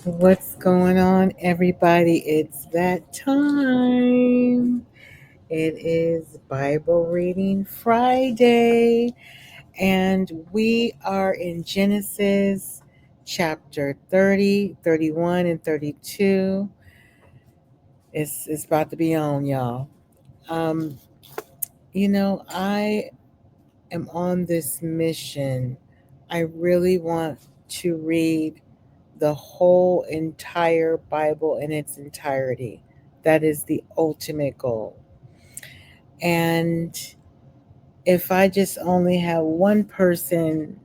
What's going on, everybody? It's that time. It is Bible Reading Friday, and we are in Genesis chapter 30, 31, and 32. It's about to be on, y'all. Um, I am on this mission. I really want to read the whole entire Bible in its entirety. That is the ultimate goal. And if I just only have one person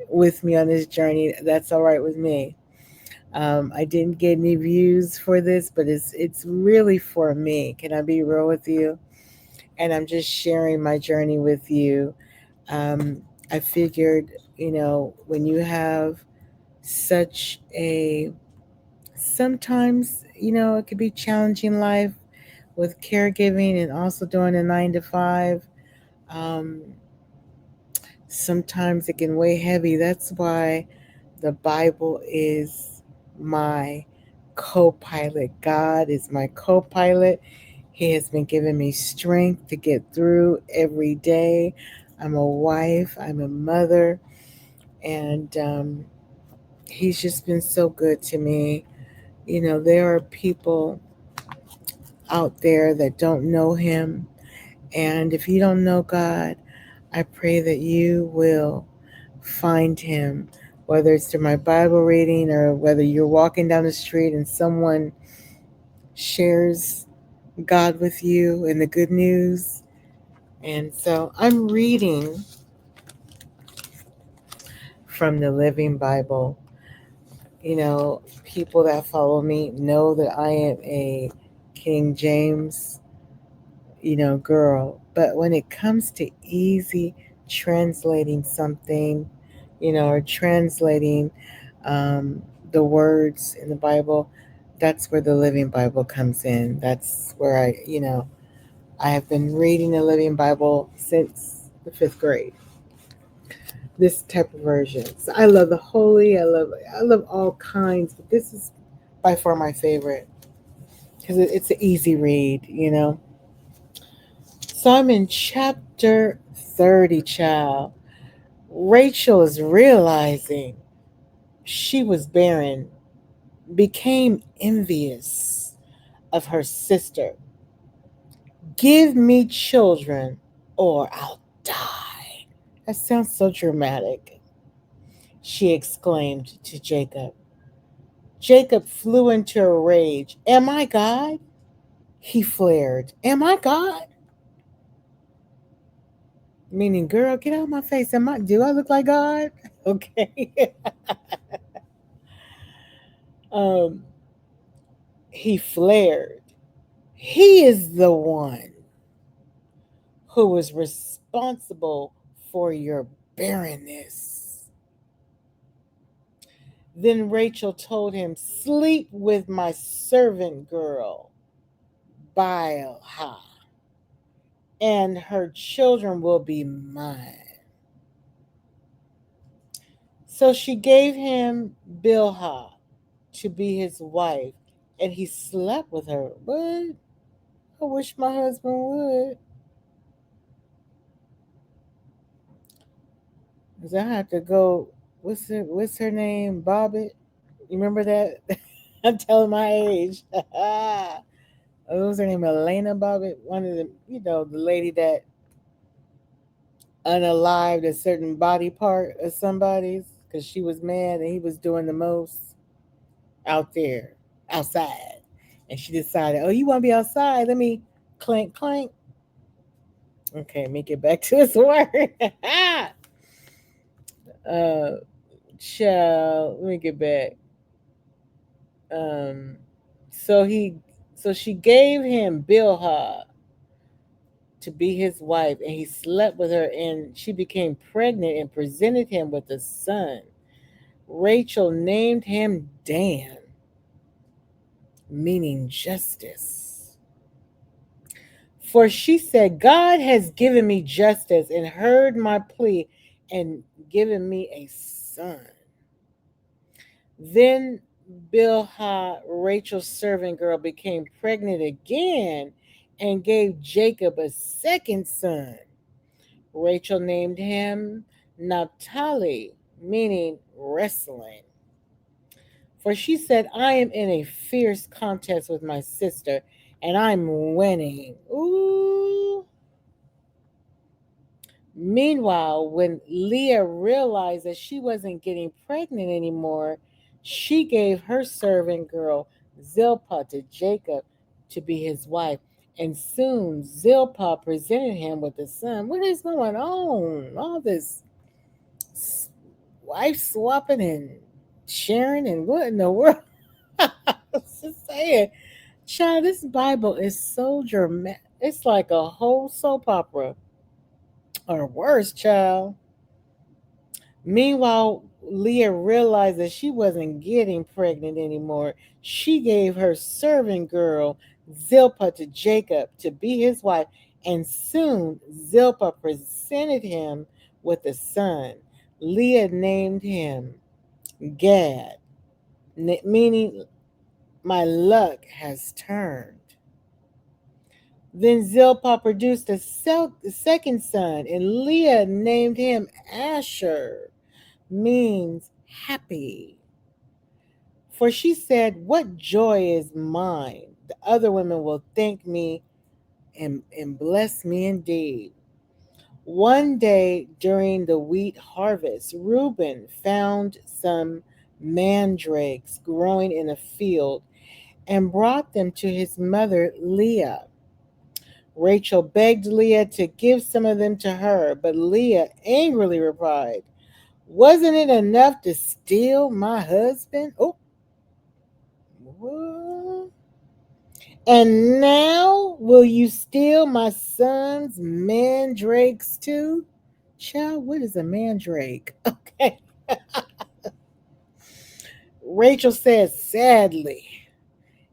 with me on this journey, that's all right with me. I didn't get any views for this, but it's really for me. Can I be real with you? And I'm just sharing my journey with you. Um, I figured, when you have such a sometimes, it could be challenging life with caregiving and also doing a 9 to 5. Um, Sometimes it can weigh heavy. That's why the Bible is my co pilot. God is my co pilot. He has been giving me strength to get through every day. I'm a wife, I'm a mother, and He's just been so good to me. There are people out there that don't know Him. And if you don't know God, I pray that you will find Him, whether it's through my Bible reading or whether you're walking down the street and someone shares God with you and the good news. And so I'm reading from the Living Bible. People that follow me know that I am a King James girl. But when it comes to easy translating something, or translating um, the words in the Bible, that's where the Living Bible comes in. That's where I have been reading the Living Bible since the fifth grade. This type of version. So I love the holy. I love all kinds, but this is by far my favorite because it's an easy read. So I'm in chapter 30, child. Rachel is realizing she was barren, became envious of her sister. Give me children or I'll die. That sounds so dramatic, she exclaimed to Jacob. Jacob flew into a rage. Am I God? He flared. Am I God? Meaning, girl, get out of my face. Do I look like God? Okay. um, he flared. He is the one who was responsible for your barrenness. Then Rachel told him, sleep with my servant girl, Bilhah, and her children will be mine. So she gave him Bilhah to be his wife, and he slept with her. What? I wish my husband would. Because I have to go. What's her name? Bobbit? You remember that? I'm telling my age. What was her name? Elena Bobbitt? One of the, the lady that unalived a certain body part of somebody's because she was mad and he was doing the most out there, outside. And she decided, oh, you want to be outside? Let me clank, clank. Okay, make it back to his word. uh, Child, let me get back. Um, so he, so she gave him Bilhah to be his wife, and he slept with her, and she became pregnant and presented him with a son. Rachel named him Dan, meaning justice. For she said, God has given me justice and heard my plea and given me a son. Then Bilhah, Rachel's servant girl, became pregnant again and gave Jacob a second son. Rachel named him Naphtali, meaning wrestling. For she said, I am in a fierce contest with my sister, and I'm winning. Ooh. Meanwhile, when Leah realized that she wasn't getting pregnant anymore, she gave her servant girl Zilpah to Jacob to be his wife. And soon Zilpah presented him with a son. What is going on? All this wife swapping and sharing, and what in the world? I was just saying, child, this Bible is so dramatic. It's like a whole soap opera, or worse, child. Meanwhile, Leah realized that she wasn't getting pregnant anymore. She gave her servant girl Zilpah to Jacob to be his wife, and soon Zilpah presented him with a son. Leah named him Gad, meaning my luck has turned. Then Zilpah produced a second son, and Leah named him Asher, means happy. For she said, what joy is mine? The other women will thank me and bless me indeed. One day during the wheat harvest, Reuben found some mandrakes growing in a field and brought them to his mother Leah. Rachel begged Leah to give some of them to her, but Leah angrily replied, wasn't it enough to steal my husband? Oh, what? And now will you steal my son's mandrakes too? Child, what is a mandrake? Okay. Rachel said sadly,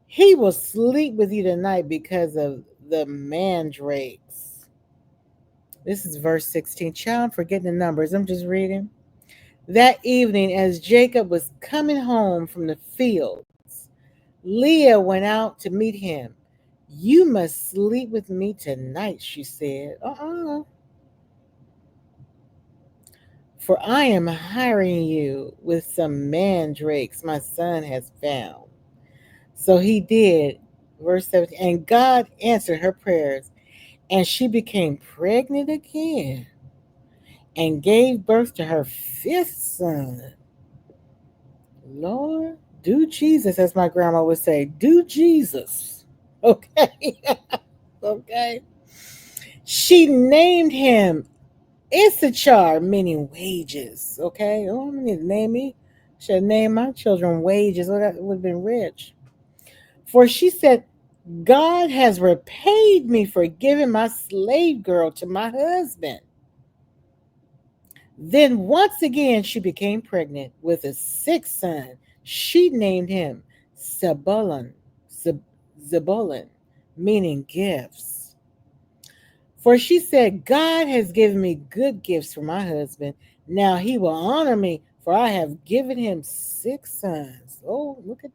he will sleep with you tonight because of the mandrakes. This is verse 16. Child, I'm forgetting the numbers. I'm just reading. That evening, as Jacob was coming home from the fields, Leah went out to meet him. You must sleep with me tonight, she said. For I am hiring you with some mandrakes my son has found. So he did. Verse 17. And God answered her prayers, and she became pregnant again and gave birth to her fifth son. Lord, do Jesus, as my grandma would say, do Jesus. Okay. Okay. She named him Issachar, meaning wages. Okay. Oh, I'm going to name me. Should name my children wages. Well, that would have been rich. For she said, God has repaid me for giving my slave girl to my husband. Then once again she became pregnant with a sixth son. She named him Zebulun, Zebulun, meaning gifts. For she said, God has given me good gifts for my husband. Now he will honor me, for I have given him six sons. Oh, look at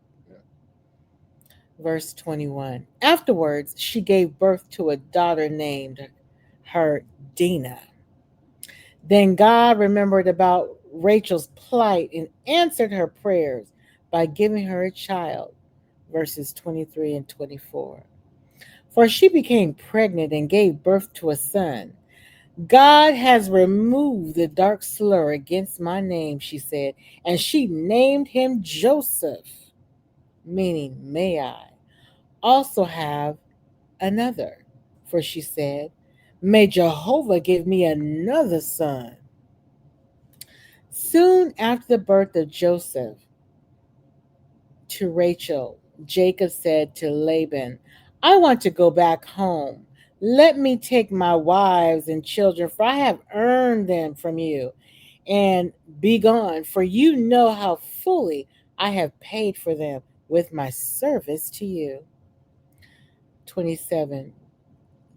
verse 21. Afterwards, she gave birth to a daughter named her Dinah. Then God remembered about Rachel's plight and answered her prayers by giving her a child. Verses 23 and 24. For she became pregnant and gave birth to a son. God has removed the dark slur against my name, she said, and she named him Joseph, meaning may I also have another. For she said, may Jehovah give me another son. Soon after the birth of Joseph to Rachel, Jacob said to Laban, I want to go back home. Let me take my wives and children, for I have earned them from you, and be gone, for you know how fully I have paid for them with my service to you. 27,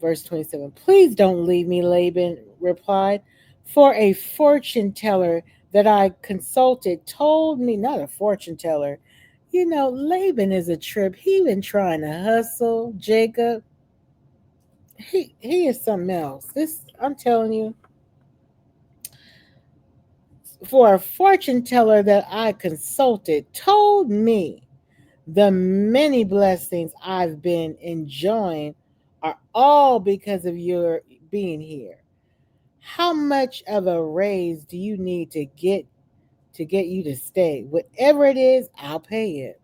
verse 27. Please don't leave me, Laban replied, for a fortune teller that I consulted told me, not a fortune teller, Laban is a trip. He been trying to hustle Jacob. He is something else. This I'm telling you, for a fortune teller that I consulted told me the many blessings I've been enjoying are all because of your being here. How much of a raise do you need to get you to stay? Whatever it is, I'll pay it.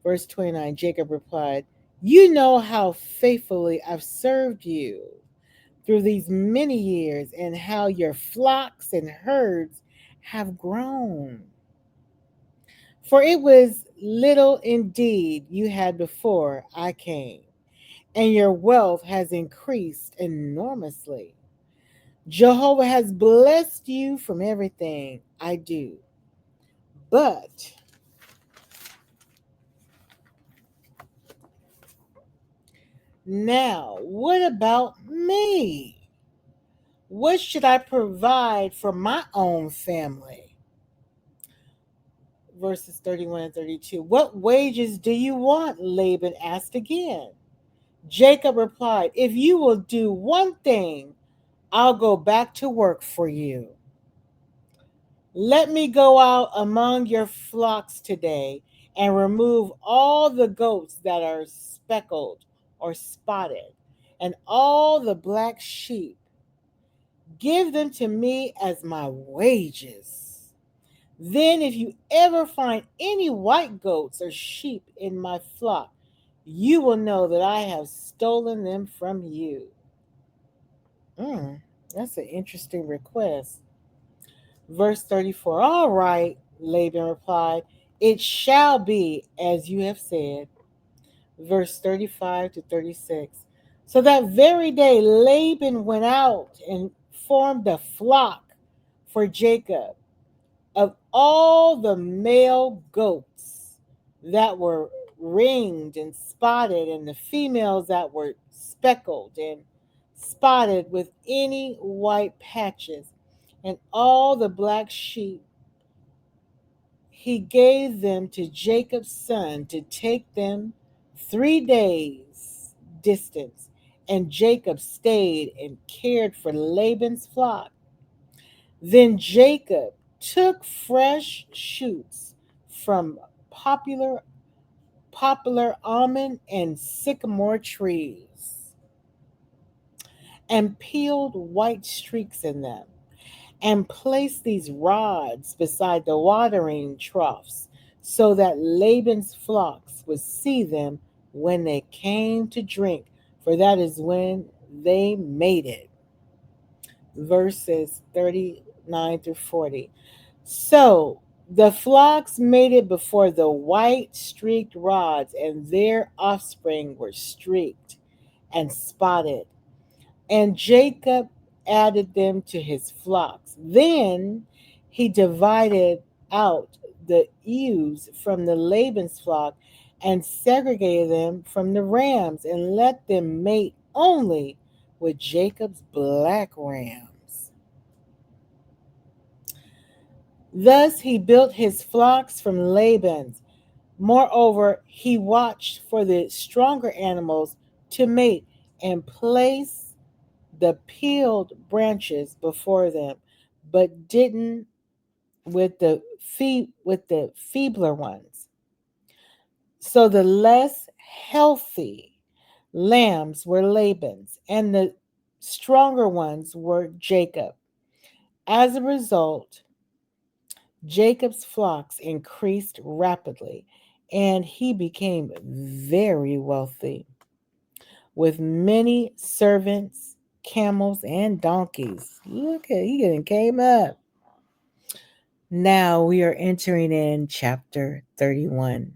Verse 29, Jacob replied, You know how faithfully I've served you through these many years, and how your flocks and herds have grown. For it was little indeed you had before I came, and your wealth has increased enormously. Jehovah has blessed you from everything I do. But now, what about me? What should I provide for my own family? Verses 31 and 32. What wages do you want? Laban asked again. Jacob replied, If you will do one thing, I'll go back to work for you. Let me go out among your flocks today and remove all the goats that are speckled or spotted, and all the black sheep. Give them to me as my wages. Then, if you ever find any white goats or sheep in my flock, you will know that I have stolen them from you. Mm, that's an interesting request. Verse 34. All right, Laban replied, It shall be as you have said. Verse 35 to 36. So that very day, Laban went out and formed a flock for Jacob of all the male goats that were ringed and spotted, and the females that were speckled and spotted with any white patches, and all the black sheep, he gave them to Jacob's son to take them 3 days' distance. And Jacob stayed and cared for Laban's flock. Then Jacob took fresh shoots from popular almond and sycamore trees and peeled white streaks in them, and placed these rods beside the watering troughs, so that Laban's flocks would see them when they came to drink, for that is when they made it. Verses 39 through 40. So the flocks made it before the white streaked rods, and their offspring were streaked and spotted. And Jacob added them to his flocks. Then he divided out the ewes from the Laban's flock and segregated them from the rams, and let them mate only with Jacob's black rams. Thus he built his flocks from Laban's. Moreover, he watched for the stronger animals to mate, and placed the peeled branches before them, but didn't with the feebler ones. So the less healthy lambs were Laban's, and the stronger ones were Jacob. As a result, Jacob's flocks increased rapidly, and he became very wealthy, with many servants, camels, and donkeys. Look at he even came up. Now we are entering in chapter 31.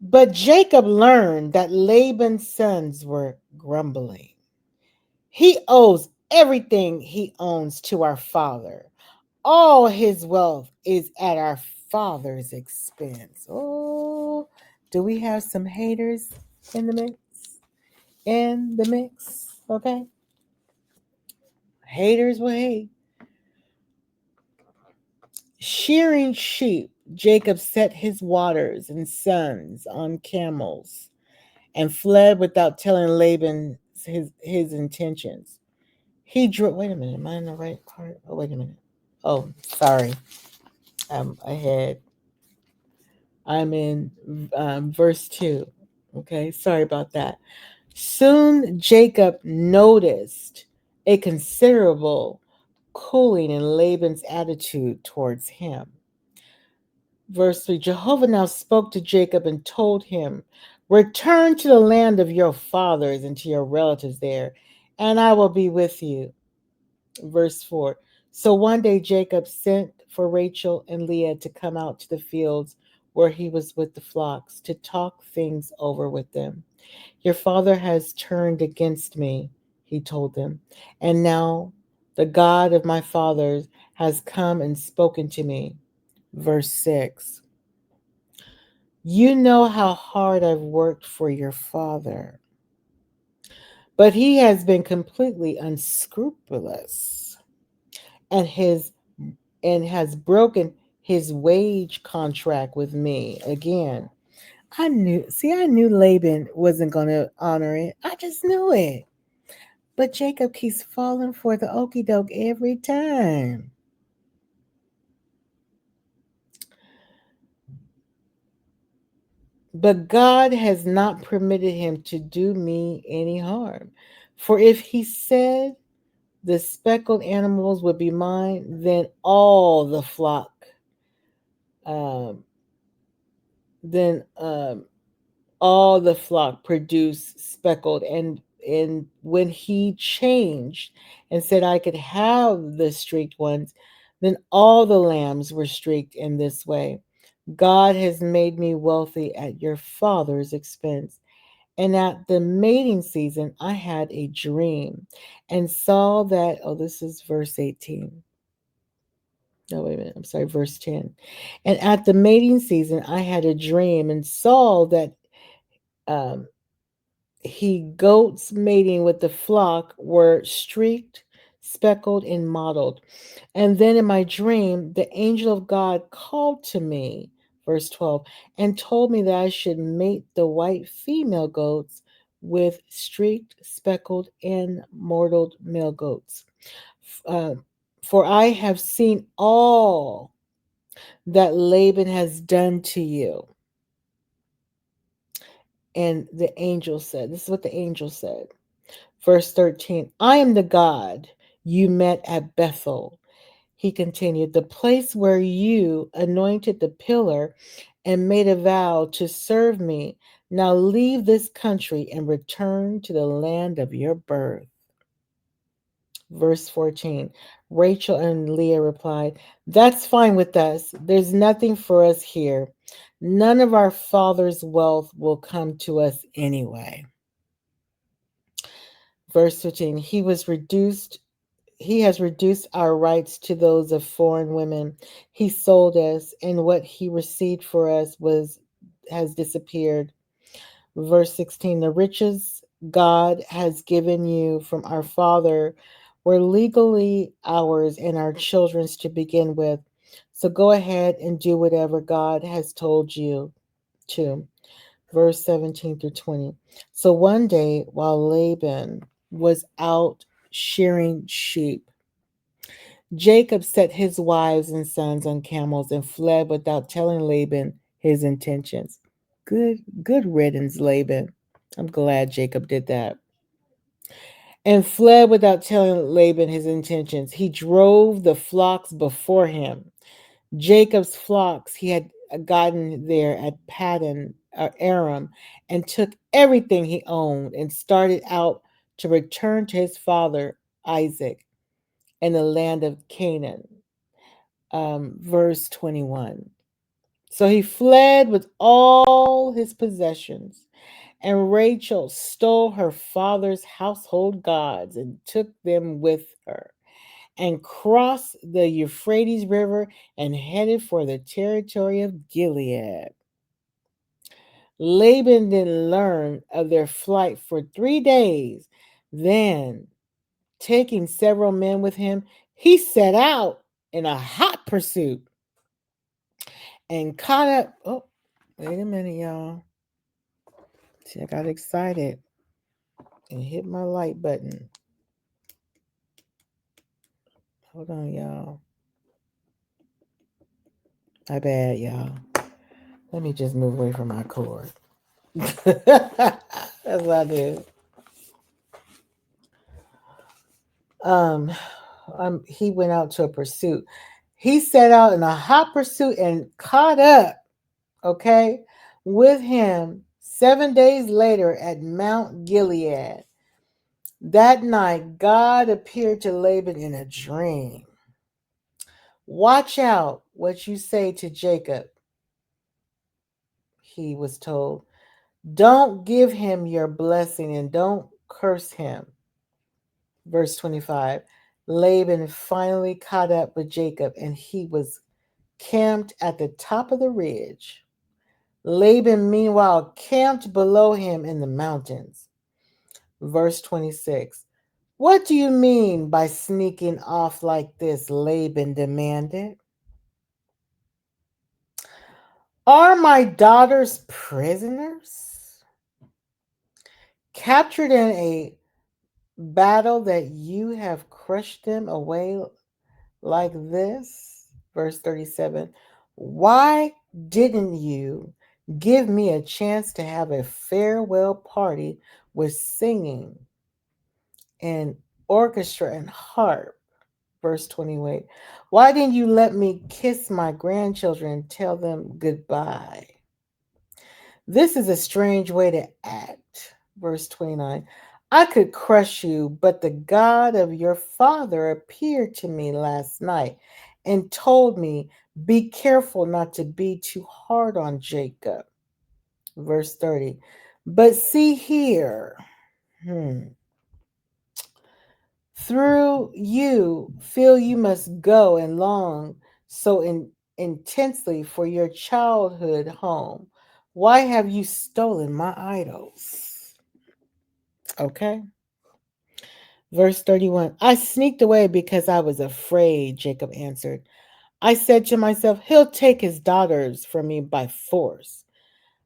But Jacob learned that Laban's sons were grumbling. He owes everything he owns to our father. All his wealth is at our father's expense. Oh, do we have some haters in the mix? In the mix, okay? Haters will hate. Shearing sheep, Jacob set his waters and sons on camels and fled without telling Laban his intentions. He drew. Wait a minute. Am I in the right part? Oh, wait a minute. Oh, sorry. I'm ahead. I'm in verse 2. Okay. Sorry about that. Soon Jacob noticed a considerable cooling in Laban's attitude towards him. Verse 3, Jehovah now spoke to Jacob and told him, return to the land of your fathers and to your relatives there, and I will be with you. Verse 4, so one day Jacob sent for Rachel and Leah to come out to the fields where he was with the flocks to talk things over with them. Your father has turned against me, he told them, and now the God of my fathers has come and spoken to me. Verse 6, you know how hard I've worked for your father, but he has been completely unscrupulous and his and has broken his wage contract with me again. I knew Laban wasn't going to honor it. I just knew it. But Jacob keeps falling for the okey doke every time. But God has not permitted him to do me any harm. For if he said the speckled animals would be mine, then um, then all the flock produced speckled. And when he changed and said I could have the streaked ones, then all the lambs were streaked in this way. God has made me wealthy at your father's expense. And at the mating season, I had a dream and saw that, oh, this is verse 18. No, wait a minute. I'm sorry, verse 10. And at the mating season, I had a dream and saw that um, he goats mating with the flock were streaked, speckled, and mottled. And then in my dream, the angel of God called to me, verse 12, and told me that I should mate the white female goats with streaked, speckled, and mottled male goats. Uh, for I have seen all that Laban has done to you. And the angel said, this is what the angel said. Verse 13, I am the God you met at Bethel. He continued, the place where you anointed the pillar and made a vow to serve me. Now leave this country and return to the land of your birth. Verse 14, Rachel and Leah replied, that's fine with us. There's nothing for us here. None of our father's wealth will come to us anyway. Verse 15, he has reduced our rights to those of foreign women. He sold us, and what he received for us was has disappeared. Verse 16, the riches God has given you from our father were legally ours and our children's to begin with. So go ahead and do whatever God has told you to. Verse 17 through 20. So one day while Laban was out shearing sheep, Jacob set his wives and sons on camels and fled without telling Laban his intentions. Good riddance, Laban. I'm glad Jacob did that. And fled without telling Laban his intentions. He drove the flocks before him. Jacob's flocks he had gotten there at Paddan Aram, and took everything he owned and started out to return to his father Isaac in the land of Canaan. Verse 21. So he fled with all his possessions, and Rachel stole her father's household gods and took them with her, and crossed the Euphrates River and headed for the territory of Gilead. Laban then learned of their flight for 3 days. Then, taking several men with him, he set out in a hot pursuit. and caught up. Oh, wait a minute, y'all. See, I got excited and hit my like button. Hold on, y'all. My bad, y'all. Let me just move away from my cord. That's what I did. Um, he went out to a pursuit. He set out in a hot pursuit and caught up, okay, with him 7 days later at Mount Gilead. That night, God appeared to Laban in a dream. Watch out what you say to Jacob, he was told. Don't give him your blessing and don't curse him. Verse 25. Laban finally caught up with Jacob and he was camped at the top of the ridge. Laban, meanwhile, camped below him in the mountains. Verse 26. What do you mean by sneaking off like this? Laban demanded. Are my daughters prisoners? Captured in a battle that you have crushed them away like this? Verse 37. Why didn't you give me a chance to have a farewell party with singing and orchestra and harp? Verse 28. Why didn't you let me kiss my grandchildren and tell them goodbye? This is a strange way to act. Verse 29. I could crush you, but the God of your father appeared to me last night and told me, be careful not to be too hard on Jacob. Verse 30. But see here, through you feel you must go and long so intensely for your childhood home. Why have you stolen my idols? Okay. Verse 31. I sneaked away because I was afraid, Jacob answered. I said to myself, he'll take his daughters from me by force.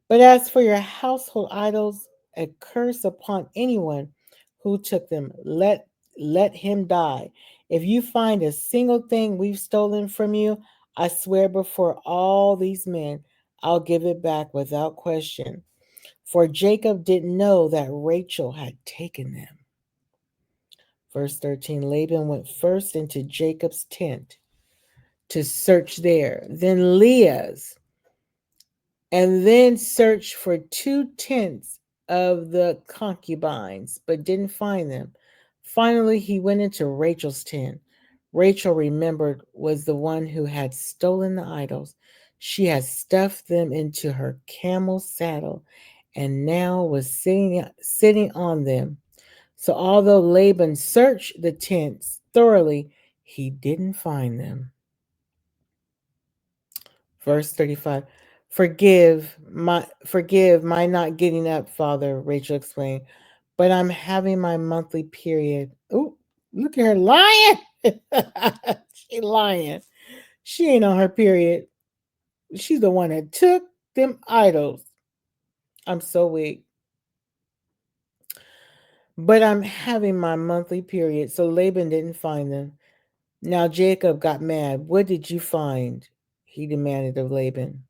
But as for your household idols, a curse upon anyone who took them. Let him die. If you find a single thing we've stolen from you, I swear before all these men, I'll give it back without question. For Jacob didn't know that Rachel had taken them. Verse 13. Laban went first into Jacob's tent to search there, then Leah's, and then searched for 2 tents of the concubines, but didn't find them. Finally, he went into Rachel's tent. Rachel remembered was the one who had stolen the idols. She had stuffed them into her camel saddle and now was sitting on them. So, although Laban searched the tents thoroughly, he didn't find them. Verse 35. Forgive my not getting up, Father, Rachel explained. But I'm having my monthly period. Ooh, look at her lying. She lying. She ain't on her period. She's the one that took them idols. I'm so weak. But I'm having my monthly period, so Laban didn't find them. Now Jacob got mad. What did you find? He demanded of Laban.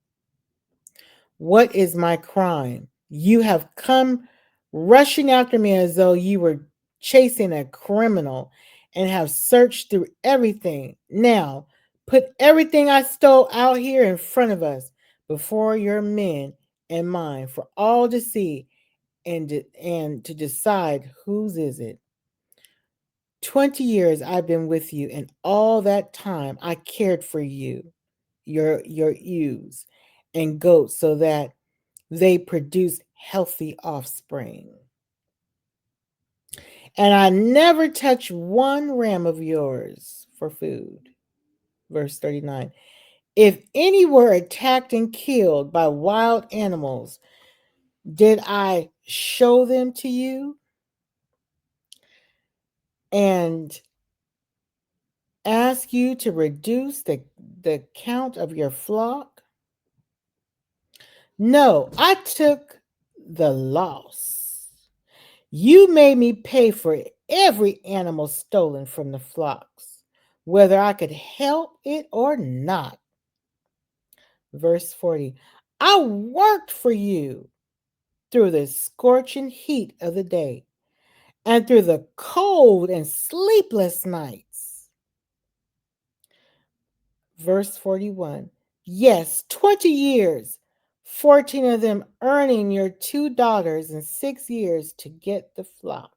What is my crime? You have come rushing after me as though you were chasing a criminal and have searched through everything. Now, put everything I stole out here in front of us before your men and mine for all to see and to decide whose is it. 20 years I've been with you, and all that time I cared for you, your ewes and goats, so that they produce healthy offspring. And I never touch one ram of yours for food. Verse 39. If any were attacked and killed by wild animals, did I show them to you and ask you to reduce the count of your flock? No, I took the loss. You made me pay for every animal stolen from the flocks, whether I could help it or not. Verse 40. I worked for you through the scorching heat of the day and through the cold and sleepless nights. Verse 41. Yes, 20 years, 14 of them earning your 2 daughters in 6 years to get the flock.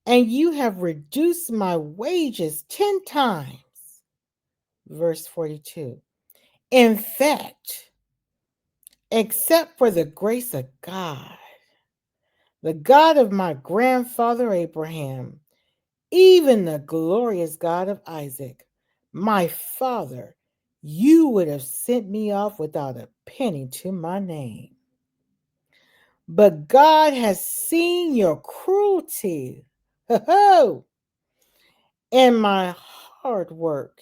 And you have reduced my wages 10 times. Verse 42. In fact, except for the grace of God, the God of my grandfather Abraham, even the glorious God of Isaac, my father, you would have sent me off without a penny to my name. But God has seen your cruelty and my hard work,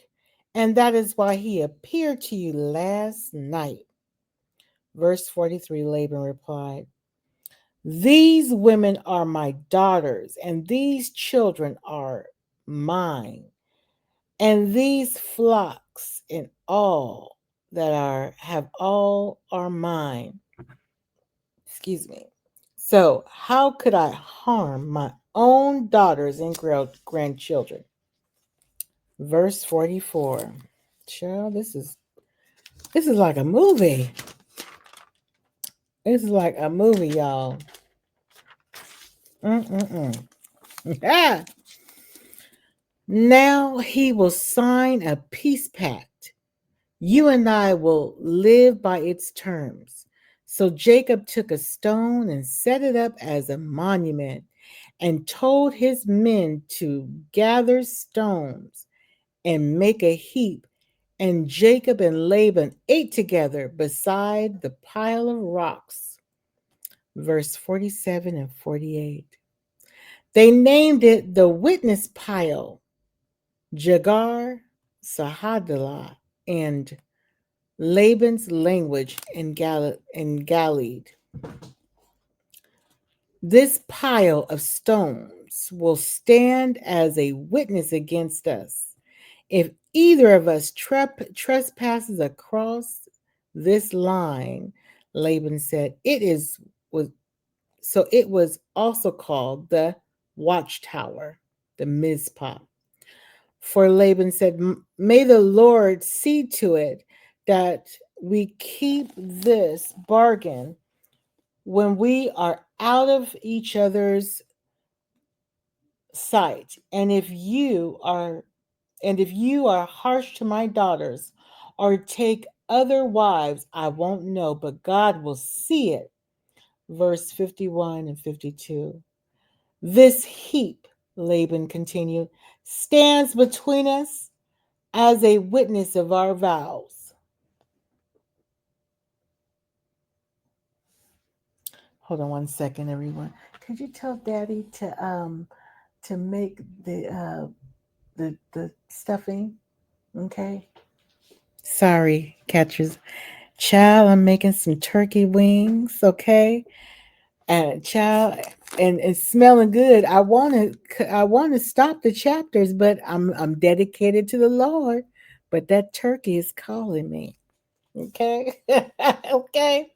and that is why he appeared to you last night. Verse 43, Laban replied, these women are my daughters, and these children are mine, and these flocks and all that are mine. Excuse me. So how could I harm my own daughters and grandchildren? Verse 44. Child, this is like a movie. This is like a movie, y'all. Mm-mm-mm. Ah! Now he will sign a peace pact. You and I will live by its terms. So Jacob took a stone and set it up as a monument and told his men to gather stones and make a heap. And Jacob and Laban ate together beside the pile of rocks. Verse 47 and 48. They named it the witness pile, Jagar Sahadallah, and Laban's language in Galilee. This pile of stones will stand as a witness against us. If either of us trespasses across this line, Laban said, it was also called the watchtower, the Mizpah. For Laban said, may the Lord see to it that we keep this bargain when we are out of each other's sight. And if you are harsh to my daughters or take other wives, I won't know, but God will see it. Verse 51 and 52. This heap, Laban continued, stands between us as a witness of our vows. Hold on one second, everyone. Could you tell Daddy to make the stuffing? Okay. Sorry, catchers. Child, I'm making some turkey wings. Okay. And child, and it's smelling good. I want to stop the chapters, but I'm dedicated to the Lord. But that turkey is calling me. Okay. Okay.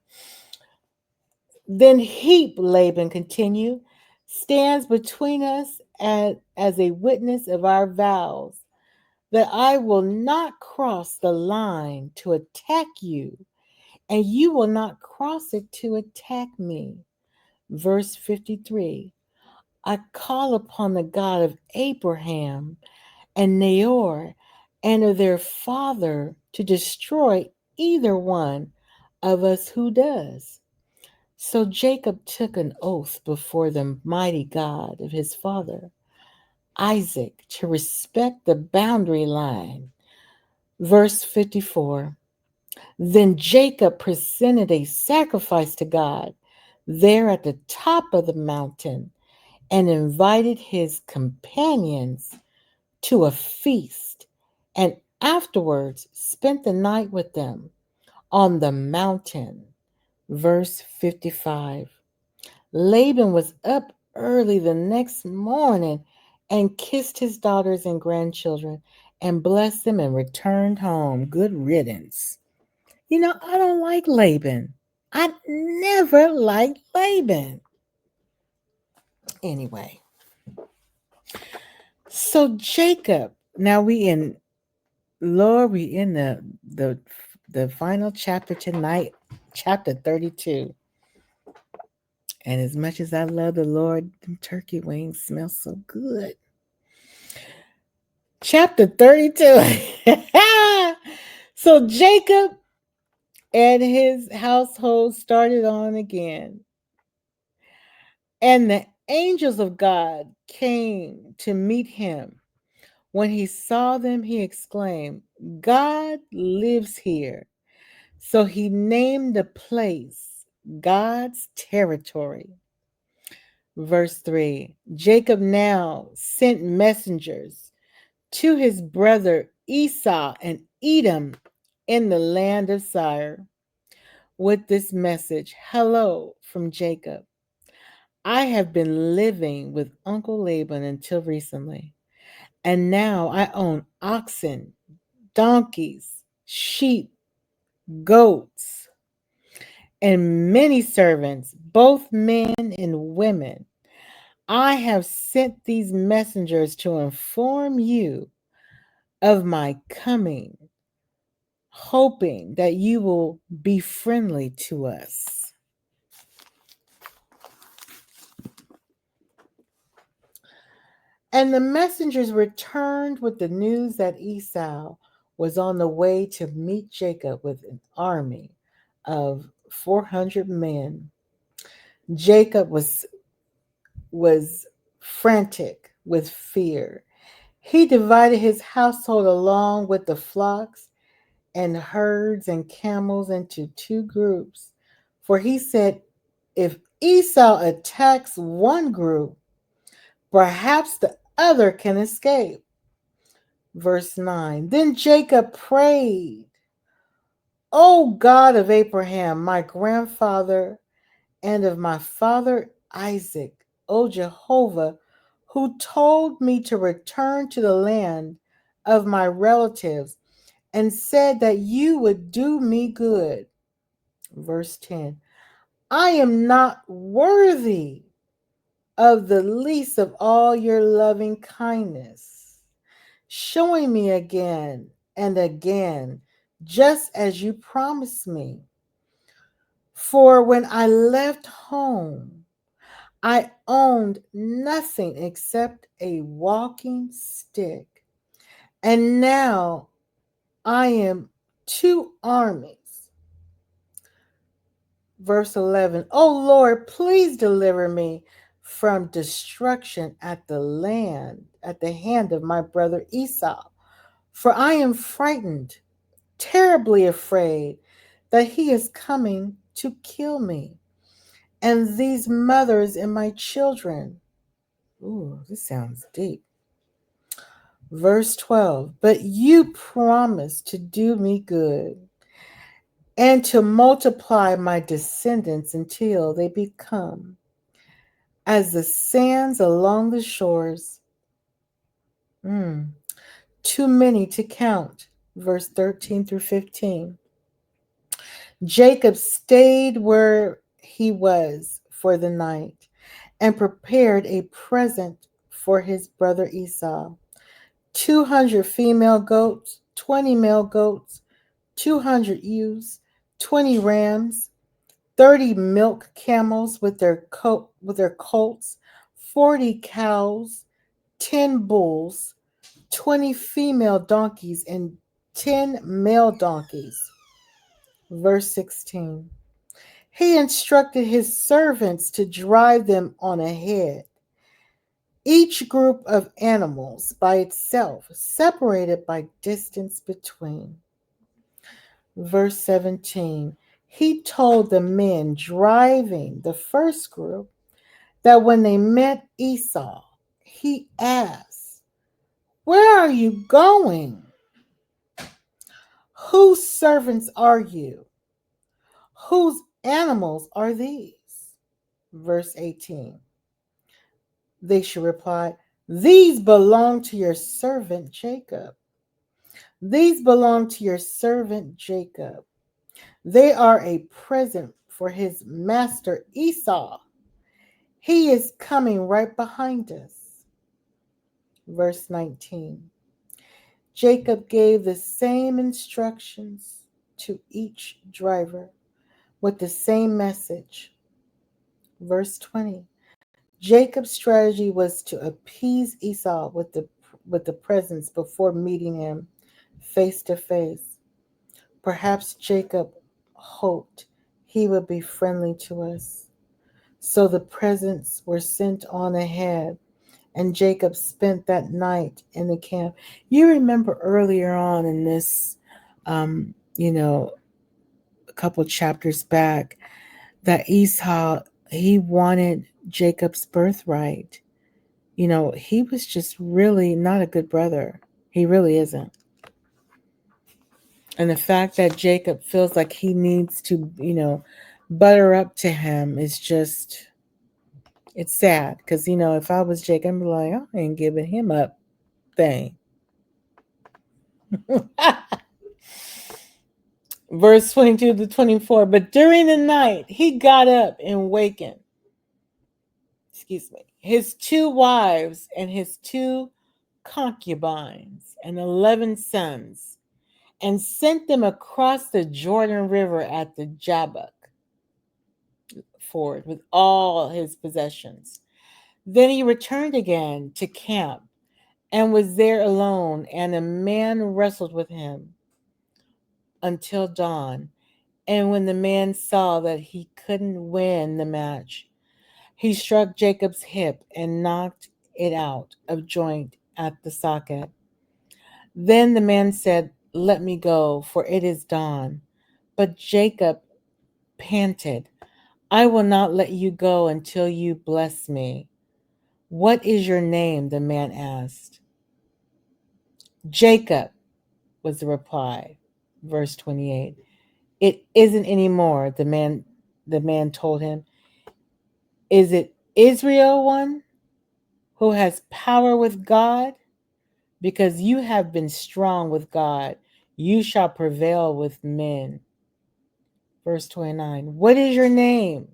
Then heap, Laban continued, stands between us as a witness of our vows that I will not cross the line to attack you, and you will not cross it to attack me. Verse 53. I call upon the God of Abraham and Nahor and of their father to destroy either one of us who does. So Jacob took an oath before the mighty God of his father, Isaac, to respect the boundary line. Verse 54. Then Jacob presented a sacrifice to God there at the top of the mountain and invited his companions to a feast, and afterwards spent the night with them on the mountain. Verse 55. Laban was up early the next morning and kissed his daughters and grandchildren and blessed them and returned home. Good riddance. I don't like Laban. I never liked Laban. Anyway, so Jacob, now we in the the final chapter tonight, chapter 32. And as much as I love the Lord, them turkey wings smell so good. Chapter 32. So Jacob and his household started on again. And the angels of God came to meet him. When he saw them, he exclaimed, God lives here. So he named the place God's territory. Verse 3. Jacob now sent messengers to his brother Esau and Edom in the land of Seir with this message: Hello from Jacob. I have been living with Uncle Laban until recently, and now I own oxen, donkeys, sheep, goats, and many servants, both men and women. I have sent these messengers to inform you of my coming, hoping that you will be friendly to us. And the messengers returned with the news that Esau was on the way to meet Jacob with an army of 400 men. Jacob was frantic with fear. He divided his household along with the flocks and herds and camels into two groups. For he said, if Esau attacks one group, perhaps the other can escape. Verse 9. Then Jacob prayed, O God of Abraham, my grandfather, and of my father Isaac, O Jehovah, who told me to return to the land of my relatives and said that you would do me good. Verse 10. I am not worthy of the least of all your loving kindness, showing me again and again, just as you promised me. For when I left home, I owned nothing except a walking stick. And now I am two armies. Verse 11. Oh Lord, please deliver me from destruction at the hand of my brother Esau. For I am frightened, terribly afraid that he is coming to kill me and these mothers and my children. Ooh, this sounds deep. Verse 12. But you promised to do me good and to multiply my descendants until they become as the sands along the shores. Too many to count. Verse 13 through 15. Jacob stayed where he was for the night and prepared a present for his brother Esau: 200 female goats, 20 male goats, 200 ewes, 20 rams, 30 milk camels with their colts, 40 cows, 10 bulls, 20 female donkeys, and 10 male donkeys. Verse 16. He instructed his servants to drive them on ahead, each group of animals by itself, separated by distance between. Verse 17. He told the men driving the first group that when they met Esau, he asked, Where are you going? Whose servants are you? Whose animals are these? Verse 18. They should reply, these belong to your servant Jacob. These belong to your servant Jacob. They are a present for his master Esau. He is coming right behind us. Verse 19. Jacob gave the same instructions to each driver with the same message. Verse 20. Jacob's strategy was to appease Esau with the presents before meeting him face to face. Perhaps Jacob hoped he would be friendly to us. So the presents were sent on ahead, and Jacob spent that night in the camp. You remember earlier on in this, you know, a couple chapters back, that Esau, he wanted Jacob's birthright. He was just really not a good brother. He really isn't. And the fact that Jacob feels like he needs to, butter up to him is just, it's sad. Because, if I was Jacob, I'd be like, I ain't giving him up thing. Verse 22 to 24. But during the night, he got up and wakened. His 2 wives and his 2 concubines and 11 sons, and sent them across the Jordan River at the Jabbok ford with all his possessions. Then he returned again to camp and was there alone, and a man wrestled with him until dawn. And when the man saw that he couldn't win the match, he struck Jacob's hip and knocked it out of joint at the socket. Then the man said, let me go, for it is dawn. But Jacob panted, I will not let you go until you bless me. What is your name? The man asked. Jacob, was the reply. Verse 28. It isn't anymore, the man told him. Is it Israel one who has power with God? Because you have been strong with God, you shall prevail with men. Verse 29. What is your name?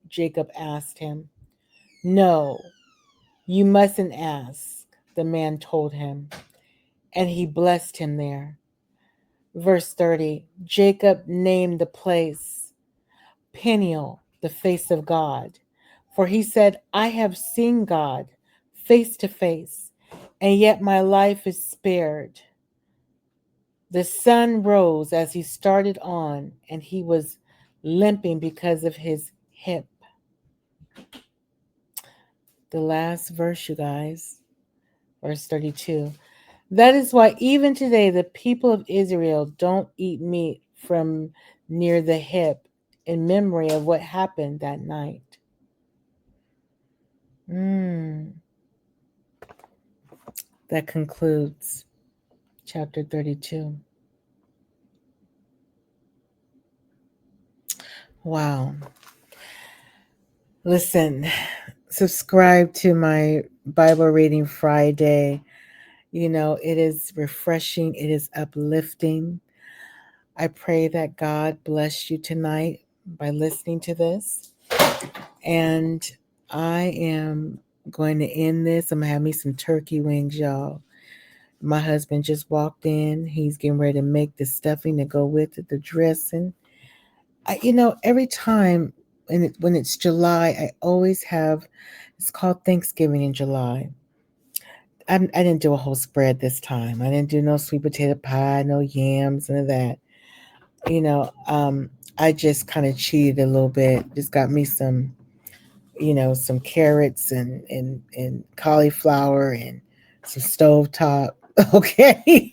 Jacob asked him. No, you mustn't ask, the man told him, and he blessed him there. Verse 30. Jacob named the place Peniel, the face of God, for he said, I have seen God face to face, and yet my life is spared. The sun rose as he started on, and he was limping because of his hip. The last verse, you guys, verse 32. That is why even today the people of Israel don't eat meat from near the hip in memory of what happened that night. That concludes chapter 32. Wow. Listen, subscribe to my Bible Reading Friday. It is refreshing, it is uplifting. I pray that God bless you tonight by listening to this. And I am going to end this. I'm going to have me some turkey wings, y'all. My husband just walked in. He's getting ready to make the stuffing to go with it, the dressing. Every time when it's July, I always have, it's called Thanksgiving in July. I didn't do a whole spread this time. I didn't do no sweet potato pie, no yams, none of that. You know, um, I just kind of cheated a little bit. Just got me some carrots and cauliflower and some stovetop. Okay.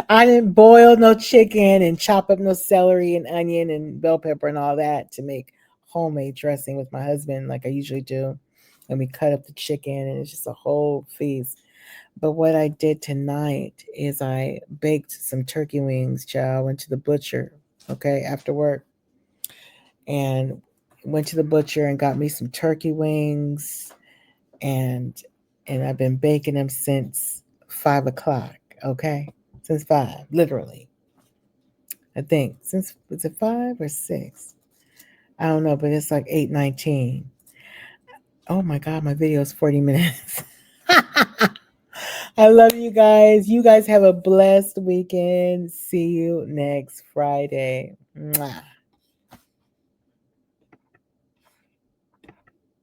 I didn't boil no chicken and chop up no celery and onion and bell pepper and all that to make homemade dressing with my husband like I usually do. And we cut up the chicken and it's just a whole feast. But what I did tonight is I baked some turkey wings, child. Went to the butcher, okay, after work. and went to the butcher and got me some turkey wings, and I've been baking them since 5 o'clock. Okay, since five, literally. I think since, was it 5 or 6? I don't know, but it's like 8:19. Oh my God, my video is 40 minutes. I love you guys. You guys have a blessed weekend. See you next Friday. Mwah.